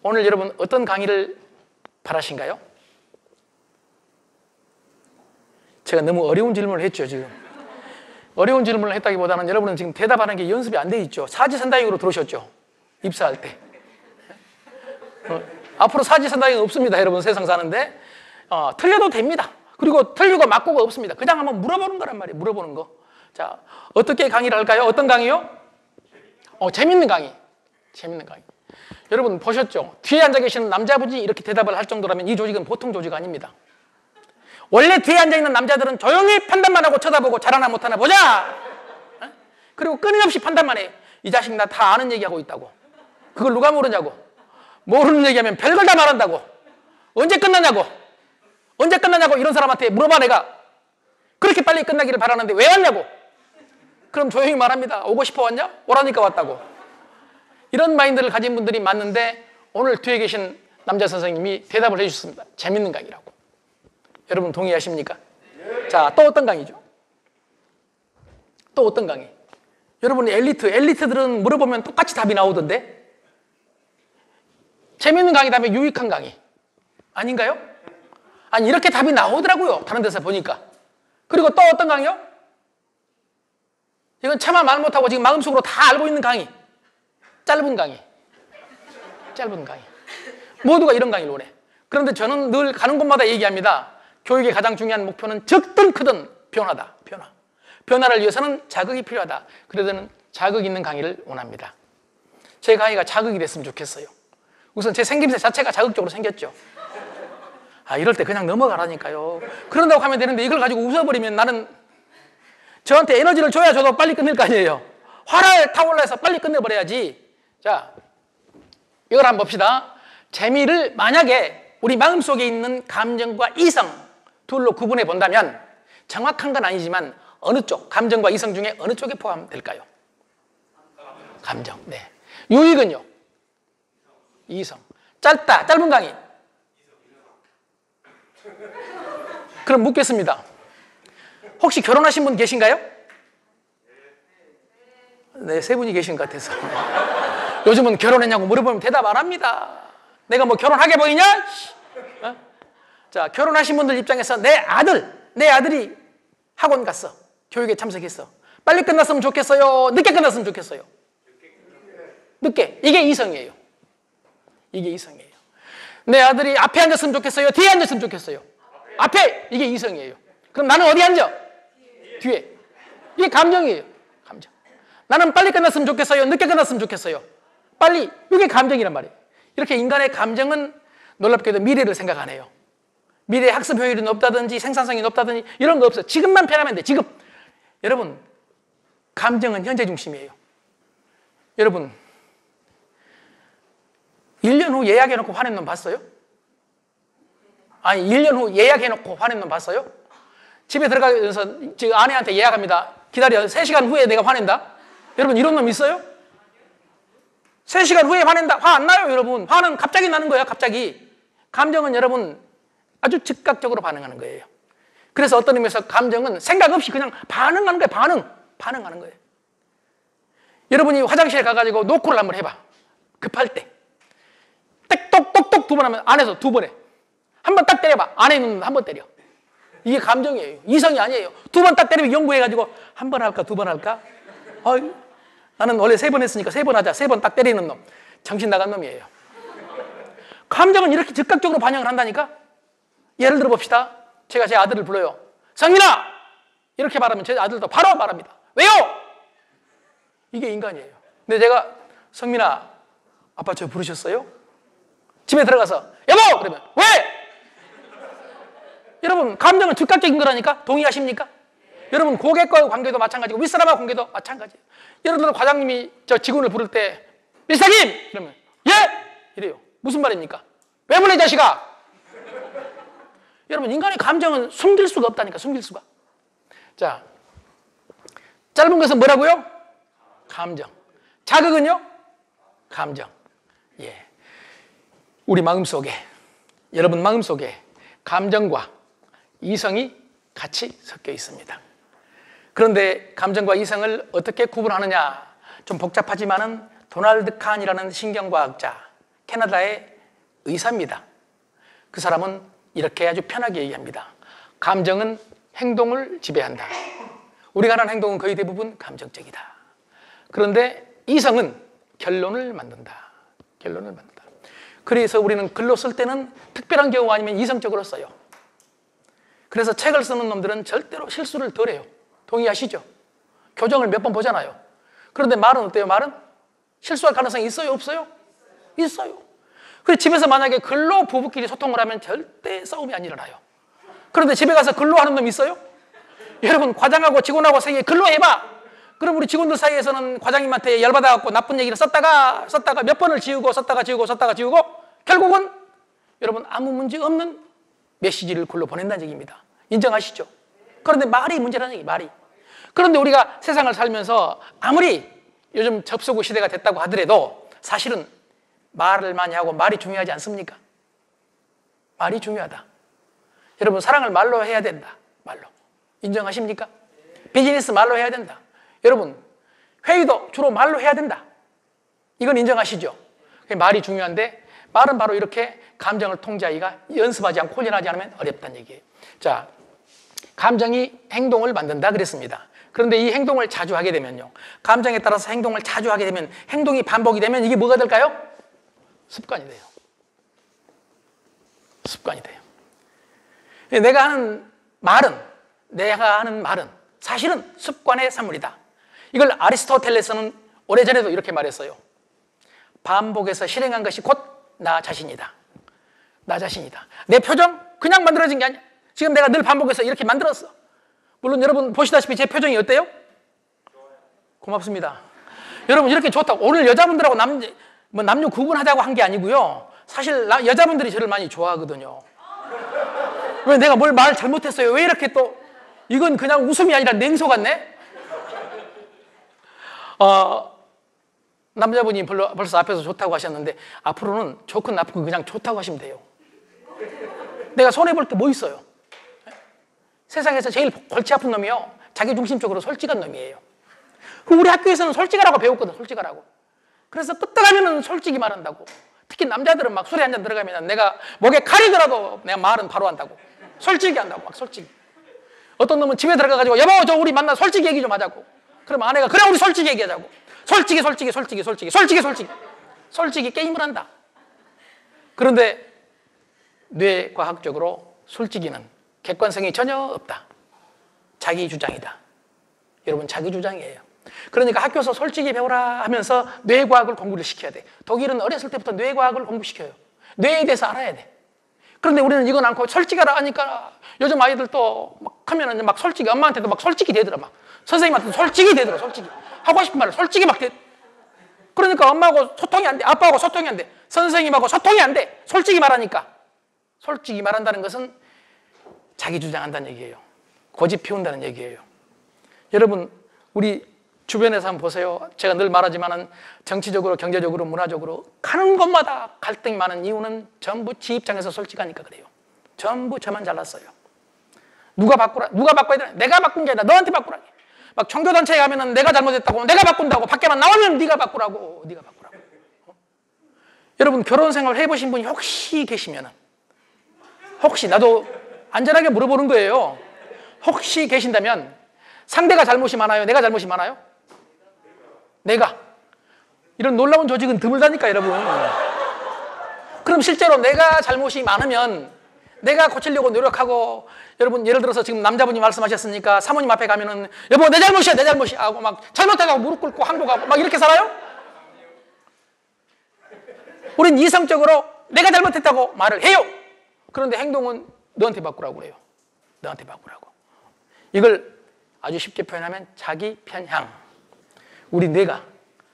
오늘 여러분 어떤 강의를 바라신가요? 제가 너무 어려운 질문을 했죠, 지금. 어려운 질문을 했다기보다는 여러분은 지금 대답하는 게 연습이 안 돼 있죠. 사지선다형으로 들어오셨죠, 입사할 때. 앞으로 사지선다형 없습니다, 여러분. 세상 사는데 틀려도 됩니다. 그리고 틀리고 맞고가 없습니다. 그냥 한번 물어보는 거란 말이에요. 물어보는 거. 자, 어떻게 강의를 할까요? 어떤 강의요? 재밌는 강의. 재밌는 강의. 여러분 보셨죠? 뒤에 앉아 계시는 남자분이 이렇게 대답을 할 정도라면 이 조직은 보통 조직 아닙니다. 원래 뒤에 앉아있는 남자들은 조용히 판단만 하고 쳐다보고 잘하나 못하나 보자. 그리고 끊임없이 판단만 해. 이 자식 나 다 아는 얘기하고 있다고. 그걸 누가 모르냐고. 모르는 얘기하면 별걸 다 말한다고. 언제 끝나냐고. 언제 끝나냐고 이런 사람한테 물어봐 내가. 그렇게 빨리 끝나기를 바라는데 왜 왔냐고. 그럼 조용히 말합니다. 오고 싶어 왔냐? 오라니까 왔다고. 이런 마인드를 가진 분들이 많은데 오늘 뒤에 계신 남자 선생님이 대답을 해주셨습니다. 재밌는 강의라고. 여러분 동의하십니까? 자, 또 어떤 강의죠? 또 어떤 강의? 여러분 엘리트들은 물어보면 똑같이 답이 나오던데 재밌는 강의 다음에 유익한 강의 아닌가요? 아니 이렇게 답이 나오더라고요. 다른 데서 보니까. 그리고 또 어떤 강의요? 이건 차마 말 못하고 지금 마음속으로 다 알고 있는 강의. 짧은 강의. 짧은 강의. 모두가 이런 강의를 원해. 그런데 저는 늘 가는 곳마다 얘기합니다. 교육의 가장 중요한 목표는 적든 크든 변화다. 변화. 변화를 위해서는 자극이 필요하다. 그래서 저는 자극 있는 강의를 원합니다. 제 강의가 자극이 됐으면 좋겠어요. 우선 제 생김새 자체가 자극적으로 생겼죠. 이럴 때 그냥 넘어가라니까요. 그런다고 하면 되는데 이걸 가지고 웃어버리면 나는 저한테 에너지를 줘야 저도 빨리 끝낼 거 아니에요. 화를 타올라서 빨리 끝내버려야지. 자, 이걸 한번 봅시다. 재미를 만약에 우리 마음속에 있는 감정과 이성 둘로 구분해 본다면 정확한 건 아니지만 어느 쪽, 감정과 이성 중에 어느 쪽에 포함될까요? 감정. 네. 유익은요? 이성. 짧은 강의. 그럼 묻겠습니다. 혹시 결혼하신 분 계신가요? 네, 세 분이 계신 것 같아서. 요즘은 결혼했냐고 물어보면 대답 안 합니다. 내가 뭐 결혼하게 보이냐? 자, 결혼하신 분들 입장에서 내 아들이 학원 갔어. 교육에 참석했어. 빨리 끝났으면 좋겠어요? 늦게 끝났으면 좋겠어요? 늦게. 이게 이성이에요. 이게 이성이에요. 내 아들이 앞에 앉았으면 좋겠어요? 뒤에 앉았으면 좋겠어요? 앞에. 이게 이성이에요. 그럼 나는 어디 앉아? 뒤에. 이게 감정이에요. 감정. 나는 빨리 끝났으면 좋겠어요? 늦게 끝났으면 좋겠어요? 빨리. 이게 감정이란 말이에요. 이렇게 인간의 감정은 놀랍게도 미래를 생각 안 해요. 미래의 학습 효율이 높다든지 생산성이 높다든지 이런 거 없어요. 지금만 편하면 돼. 지금. 여러분, 감정은 현재 중심이에요. 여러분, 1년 후 예약해놓고 화낸 놈 봤어요? 아니, 1년 후 예약해놓고 화낸 놈 봤어요? 집에 들어가서 지금 아내한테 예약합니다. 기다려. 3시간 후에 내가 화낸다? 여러분, 이런 놈 있어요? 3시간 후에 화낸다? 화 안 나요, 여러분. 화는 갑자기 나는 거야, 갑자기. 감정은 여러분 아주 즉각적으로 반응하는 거예요. 그래서 어떤 의미에서 감정은 생각 없이 그냥 반응하는 거예요, 반응하는 거예요. 여러분이 화장실에 가가지고 노크를 한번 해봐. 급할 때. 똑똑똑똑 2번 하면 안에서 2번 해. 한 번 딱 때려봐. 안에 있는 놈 한 번 때려. 이게 감정이에요. 이성이 아니에요. 2번 딱 때리면 연구해가지고 한 번 할까, 2번 할까? 나는 원래 3번 했으니까 3번 하자. 3번 딱 때리는 놈. 정신 나간 놈이에요. 감정은 이렇게 즉각적으로 반영을 한다니까? 예를 들어 봅시다. 제가 제 아들을 불러요. 성민아! 이렇게 말하면 제 아들도 바로 말합니다. 왜요? 이게 인간이에요. 근데 제가 성민아, 아빠 저 부르셨어요? 집에 들어가서 여보! 그러면 왜? 여러분, 감정은 즉각적인 거라니까? 동의하십니까? 여러분, 고객과의 관계도 마찬가지고 윗사람하고 관계도 마찬가지예요. 예를 들어 과장님이 저 직원을 부를 때 밀사님! 그러면 예! 이래요. 무슨 말입니까? 왜 불러 이 자식아? 여러분, 인간의 감정은 숨길 수가 없다니까, 숨길 수가. 자, 짧은 것은 뭐라고요? 감정. 자극은요? 감정. 예. 우리 마음속에, 여러분 마음속에 감정과 이성이 같이 섞여 있습니다. 그런데 감정과 이성을 어떻게 구분하느냐? 좀 복잡하지만은 도널드 칸이라는 신경과학자, 캐나다의 의사입니다. 그 사람은 이렇게 아주 편하게 얘기합니다. 감정은 행동을 지배한다. 우리가 하는 행동은 거의 대부분 감정적이다. 그런데 이성은 결론을 만든다. 결론을 만든다. 그래서 우리는 글로 쓸 때는 특별한 경우 아니면 이성적으로 써요. 그래서 책을 쓰는 놈들은 절대로 실수를 덜 해요. 동의하시죠? 교정을 몇 번 보잖아요. 그런데 말은 어때요? 말은 실수할 가능성이 있어요? 없어요? 있어요. 그래서 집에서 만약에 글로 부부끼리 소통을 하면 절대 싸움이 안 일어나요. 그런데 집에 가서 글로 하는 놈 있어요? 여러분, 과장하고 직원하고 사이에 글로 해봐. 그럼 우리 직원들 사이에서는 과장님한테 열받아갖고 나쁜 얘기를 썼다가 몇 번을 지우고 썼다가 지우고 결국은 여러분 아무 문제 없는 메시지를 글로 보낸다는 얘기입니다. 인정하시죠? 그런데 말이 문제라는 얘기, 말이. 그런데 우리가 세상을 살면서 아무리 요즘 접속 시대가 됐다고 하더라도 사실은 말을 많이 하고 말이 중요하지 않습니까? 말이 중요하다. 여러분, 사랑을 말로 해야 된다. 말로. 인정하십니까? 비즈니스 말로 해야 된다. 여러분, 회의도 주로 말로 해야 된다. 이건 인정하시죠? 말이 중요한데 말은 바로 이렇게 감정을 통제하기가 연습하지 않고 훈련하지 않으면 어렵다는 얘기예요. 자, 감정이 행동을 만든다 그랬습니다. 그런데 이 행동을 자주 하게 되면요, 감정에 따라서 행동을 자주 하게 되면, 행동이 반복이 되면 이게 뭐가 될까요? 습관이 돼요. 습관이 돼요. 내가 하는 말은 사실은 습관의 산물이다. 이걸 아리스토텔레스는 오래전에도 이렇게 말했어요. 반복해서 실행한 것이 곧 나 자신이다. 나 자신이다. 내 표정 그냥 만들어진 게 아니야. 지금 내가 늘 반복해서 이렇게 만들었어. 물론 여러분 보시다시피 제 표정이 어때요? 고맙습니다. 여러분, 이렇게 좋다고. 오늘 여자분들하고 남녀 구분하자고 한 게 아니고요. 사실 여자분들이 저를 많이 좋아하거든요. 왜 내가 뭘 말 잘못했어요? 왜 이렇게 또 이건 그냥 웃음이 아니라 냉소 같네? 남자분이 벌써 앞에서 좋다고 하셨는데 앞으로는 좋건 나쁘건 그냥 좋다고 하시면 돼요. 내가 손해볼 게 뭐 있어요? 세상에서 제일 골치 아픈 놈이요, 자기중심적으로 솔직한 놈이에요. 우리 학교에서는 솔직하라고 배웠거든. 솔직하라고. 그래서 끝나가면은 솔직히 말한다고. 특히 남자들은 막 술에 한잔 들어가면 내가 목에 칼이 들어도 내가 말은 바로 한다고. 솔직히 한다고. 막 솔직히. 어떤 놈은 집에 들어가가지고 여보 저 우리 만나 솔직히 얘기 좀 하자고. 그럼 아내가 그래 우리 솔직히 얘기하자고. 솔직히 게임을 한다. 그런데 뇌과학적으로 솔직히는 객관성이 전혀 없다. 자기 주장이다. 여러분, 자기 주장이에요. 그러니까 학교에서 솔직히 배우라 하면서 뇌과학을 공부를 시켜야 돼. 독일은 어렸을 때부터 뇌과학을 공부시켜요. 뇌에 대해서 알아야 돼. 그런데 우리는 이건 않고 솔직하라 하니까 요즘 아이들도 막 하면은 막 솔직히 엄마한테도 막 솔직히 대더라. 막 선생님한테도 솔직히 대더라. 솔직히 하고 싶은 말을 솔직히 막 대. 그러니까 엄마하고 소통이 안 돼. 아빠하고 소통이 안 돼. 선생님하고 소통이 안 돼. 솔직히 말하니까. 솔직히 말한다는 것은 자기 주장한다는 얘기예요. 고집 피운다는 얘기예요. 여러분, 우리 주변에서 한번 보세요. 제가 늘 말하지만은 정치적으로, 경제적으로, 문화적으로 가는 곳마다 갈등이 많은 이유는 전부 지 입장에서 솔직하니까 그래요. 전부 저만 잘났어요. 누가 바꿔야 돼? 내가 바꾼 게 아니라 너한테 바꾸라고. 막 종교단체에 가면은 내가 잘못했다고, 내가 바꾼다고, 밖에만 나오면 네가 바꾸라고. 여러분, 결혼 생활 해보신 분이 혹시 계시면은, 혹시 나도 안전하게 물어보는 거예요. 혹시 계신다면 상대가 잘못이 많아요? 내가 잘못이 많아요? 내가. 이런 놀라운 조직은 드물다니까, 여러분. 그럼 실제로 내가 잘못이 많으면 내가 고치려고 노력하고, 여러분, 예를 들어서 지금 남자분이 말씀하셨으니까 사모님 앞에 가면은 여보 내 잘못이야 하고 막 잘못하고 무릎 꿇고 항복하고 막 이렇게 살아요? 우린 이성적으로 내가 잘못했다고 말을 해요. 그런데 행동은 너한테 바꾸라고 그래요. 너한테 바꾸라고. 이걸 아주 쉽게 표현하면 자기 편향. 우리 뇌가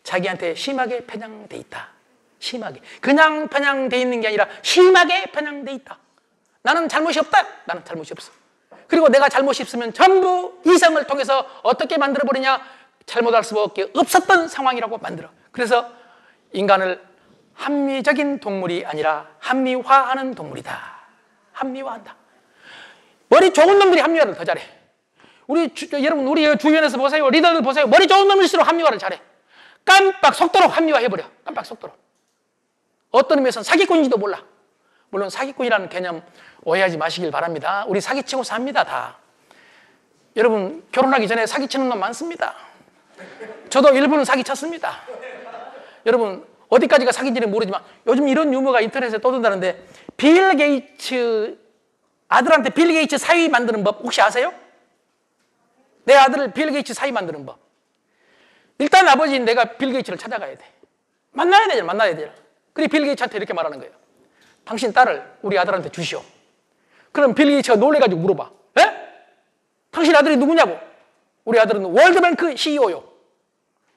자기한테 심하게 편향돼 있다. 심하게. 그냥 편향돼 있는 게 아니라 심하게 편향돼 있다. 나는 잘못이 없다. 나는 잘못이 없어. 그리고 내가 잘못이 있으면 전부 이성을 통해서 어떻게 만들어버리냐? 잘못할 수밖에 없었던 상황이라고 만들어. 그래서 인간을 합리적인 동물이 아니라 합리화하는 동물이다. 합리화한다. 머리 좋은 놈들이 합리화를 더 잘해. 여러분, 우리 주변에서 보세요. 리더들 보세요. 머리 좋은 놈일수록 합리화를 잘해. 깜빡 속도로 합리화해버려. 깜빡 속도로. 어떤 의미에서는 사기꾼인지도 몰라. 물론 사기꾼이라는 개념 오해하지 마시길 바랍니다. 우리 사기치고 삽니다, 다. 여러분, 결혼하기 전에 사기치는 놈 많습니다. 저도 일부는 사기쳤습니다. 여러분, 어디까지가 사기인지는 모르지만 요즘 이런 유머가 인터넷에 떠돈다는데, 빌 게이츠 아들한테 빌 게이츠 사위 만드는 법 혹시 아세요? 내 아들을 빌 게이츠 사위 만드는 법. 일단 아버지인 내가 빌 게이츠를 찾아가야 돼. 만나야 되잖아. 그래 빌 게이츠한테 이렇게 말하는 거예요. 당신 딸을 우리 아들한테 주시오. 그럼 빌 게이츠가 놀래가지고 물어봐. 에? 당신 아들이 누구냐고? 우리 아들은 월드뱅크 CEO요.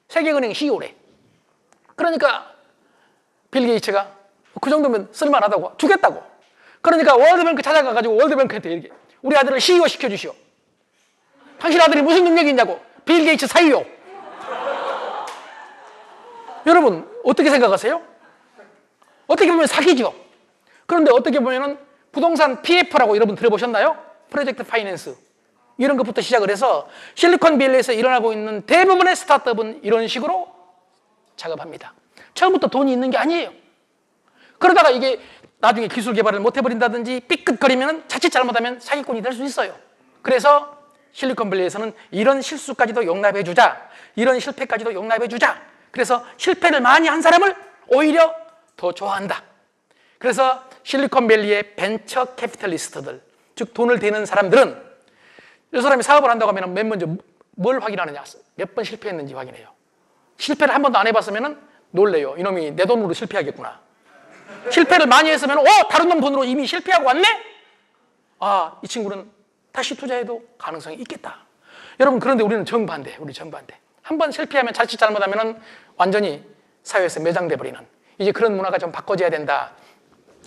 세계은행 CEO래. 그러니까 빌 게이츠가 그 정도면 쓸만하다고 주겠다고. 그러니까 월드뱅크 찾아가가지고 월드뱅크한테 이렇게 우리 아들을 CEO 시켜주시오. 당신 아들이 무슨 능력이 있냐고. 빌 게이츠 사위요. 여러분 어떻게 생각하세요? 어떻게 보면 사기죠. 그런데 어떻게 보면은 부동산 PF라고 여러분 들어보셨나요? 프로젝트 파이낸스. 이런 것부터 시작을 해서 실리콘밸리에서 일어나고 있는 대부분의 스타트업은 이런 식으로 작업합니다. 처음부터 돈이 있는 게 아니에요. 그러다가 이게 나중에 기술 개발을 못 해버린다든지 삐끗거리면 자칫 잘못하면 사기꾼이 될 수 있어요. 그래서 실리콘밸리에서는 이런 실수까지도 용납해주자. 이런 실패까지도 용납해주자. 그래서 실패를 많이 한 사람을 오히려 더 좋아한다. 그래서 실리콘밸리의 벤처 캐피탈리스트들, 즉 돈을 대는 사람들은 이 사람이 사업을 한다고 하면 맨 먼저 뭘 확인하느냐? 몇 번 실패했는지 확인해요. 실패를 한 번도 안 해봤으면 놀래요. 이놈이 내 돈으로 실패하겠구나. 실패를 많이 했으면 다른 놈 돈으로 이미 실패하고 왔네? 아, 이 친구는 다시 투자해도 가능성이 있겠다. 여러분 그런데 우리는 정반대. 한 번 실패하면 자칫 잘못하면 완전히 사회에서 매장돼 버리는, 이제 그런 문화가 좀 바꿔져야 된다.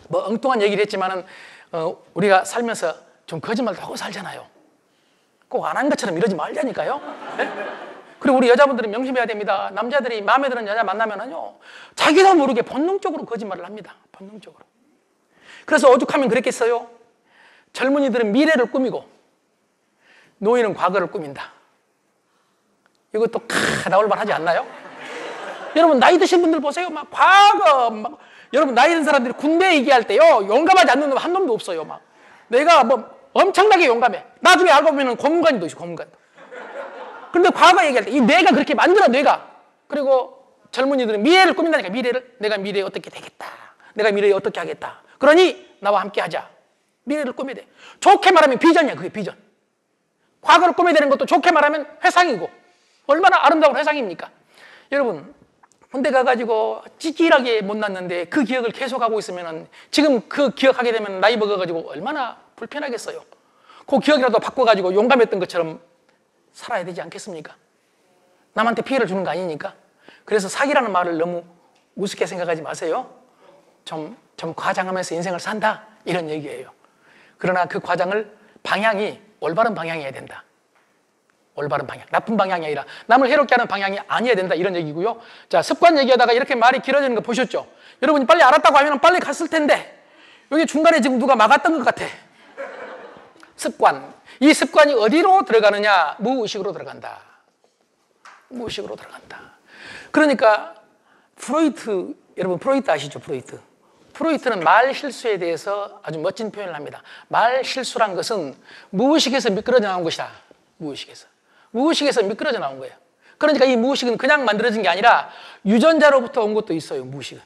뭐 엉뚱한 얘기를 했지만은 우리가 살면서 좀 거짓말도 하고 살잖아요. 꼭 안 한 것처럼 이러지 말자니까요. 네? 그리고 우리 여자분들은 명심해야 됩니다. 남자들이 마음에 드는 여자 만나면은요, 자기도 모르게 본능적으로 거짓말을 합니다. 본능적으로. 그래서 오죽하면 그랬겠어요? 젊은이들은 미래를 꾸미고 노인은 과거를 꾸민다. 이것도 나올 만하지 않나요? 여러분 나이 드신 분들 보세요. 막 과거 여러분 나이 든 사람들이 군대 얘기할 때요, 용감하지 않는 놈 한 놈도 없어요. 막 내가 뭐 엄청나게 용감해. 나중에 알고 보면 고문관도 있어, 고문관. 그런데 과거 얘기할 때 이 뇌가 그렇게 만들어, 뇌가. 그리고 젊은이들은 미래를 꾸민다니까. 미래를. 내가 미래에 어떻게 되겠다. 내가 미래에 어떻게 하겠다. 그러니 나와 함께 하자. 미래를 꾸며야 돼. 좋게 말하면 비전이야. 그게 비전. 과거를 꾸며내는 것도 좋게 말하면 회상이고, 얼마나 아름다운 회상입니까? 여러분 군대 가가지고 찌질하게 못났는데 그 기억을 계속하고 있으면 지금 그 기억하게 되면 나이 먹어가지고 얼마나 불편하겠어요. 그 기억이라도 바꿔가지고 용감했던 것처럼 살아야 되지 않겠습니까? 남한테 피해를 주는 거 아니니까. 그래서 사기라는 말을 너무 우습게 생각하지 마세요. 좀 과장하면서 인생을 산다, 이런 얘기예요. 그러나 그 과장을 방향이 올바른 방향이어야 된다. 올바른 방향, 나쁜 방향이 아니라 남을 해롭게 하는 방향이 아니어야 된다, 이런 얘기고요. 자, 습관 얘기하다가 이렇게 말이 길어지는 거 보셨죠? 여러분이 빨리 알았다고 하면 빨리 갔을 텐데 여기 중간에 지금 누가 막았던 것 같아. 습관. 이 습관이 어디로 들어가느냐? 무의식으로 들어간다. 무의식으로 들어간다. 그러니까 프로이트, 여러분 프로이트 아시죠? 프로이트는 말 실수에 대해서 아주 멋진 표현을 합니다. 말 실수란 것은 무의식에서 미끄러져 나온 것이다. 무의식에서 미끄러져 나온 거예요. 그러니까 이 무의식은 그냥 만들어진 게 아니라 유전자로부터 온 것도 있어요, 무의식은.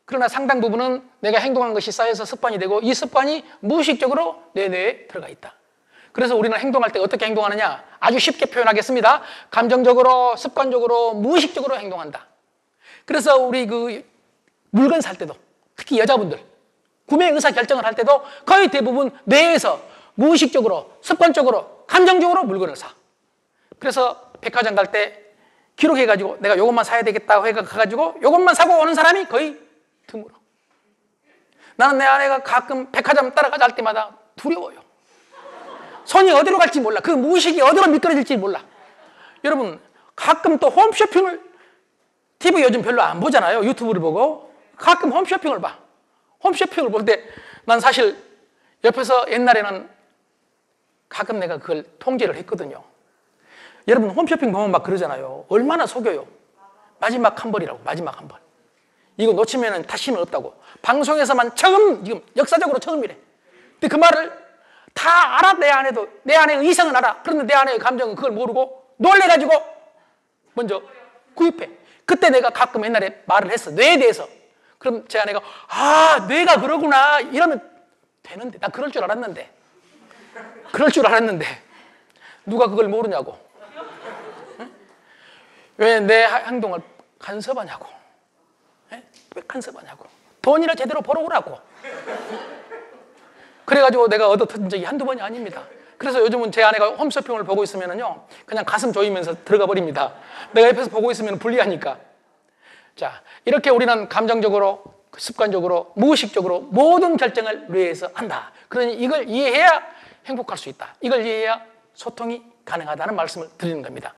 그러나 상당 부분은 내가 행동한 것이 쌓여서 습관이 되고, 이 습관이 무의식적으로 내 뇌에 들어가 있다. 그래서 우리는 행동할 때 어떻게 행동하느냐? 아주 쉽게 표현하겠습니다. 감정적으로, 습관적으로, 무의식적으로 행동한다. 그래서 우리 그 물건 살 때도, 특히 여자분들 구매 의사 결정을 할 때도 거의 대부분 뇌에서 무의식적으로, 습관적으로, 감정적으로 물건을 사. 그래서 백화점 갈 때 기록해가지고 내가 요것만 사야 되겠다고 해가지고 요것만 사고 오는 사람이 거의 드물어. 나는 내 아내가 가끔 백화점 따라가자 할 때마다 두려워요. 손이 어디로 갈지 몰라. 그 무의식이 어디로 미끄러질지 몰라. 여러분 가끔 또 홈쇼핑을, TV 요즘 별로 안 보잖아요. 유튜브를 보고 가끔 홈쇼핑을 봐. 홈쇼핑을 볼 때 난 사실 옆에서 옛날에는 가끔 내가 그걸 통제를 했거든요. 여러분 홈쇼핑 보면 막 그러잖아요. 얼마나 속여요. 마지막 한 벌이라고, 마지막 한 벌. 이거 놓치면 다시는 없다고. 방송에서만 처음, 지금 역사적으로 처음이래. 근데 그 말을 다 알아. 내 안에도. 내 안에 이성은 알아. 그런데 내 안의 감정은 그걸 모르고 놀래가지고 먼저 구입해. 그때 내가 가끔 옛날에 말을 했어. 뇌에 대해서. 그럼 제 아내가 아, 뇌가 그러구나 이러면 되는데, 나 그럴 줄 알았는데 누가 그걸 모르냐고. 응? 왜 내 행동을 간섭하냐고. 응? 왜 간섭하냐고. 돈이나 제대로 벌어오라고. 그래가지고 내가 얻어튼 적이 한두 번이 아닙니다. 그래서 요즘은 제 아내가 홈쇼핑을 보고 있으면요, 그냥 가슴 조이면서 들어가 버립니다. 내가 옆에서 보고 있으면 불리하니까. 자, 이렇게 우리는 감정적으로, 습관적으로, 무의식적으로 모든 결정을 뇌에서 한다. 그러니 이걸 이해해야 행복할 수 있다. 이걸 이해해야 소통이 가능하다는 말씀을 드리는 겁니다.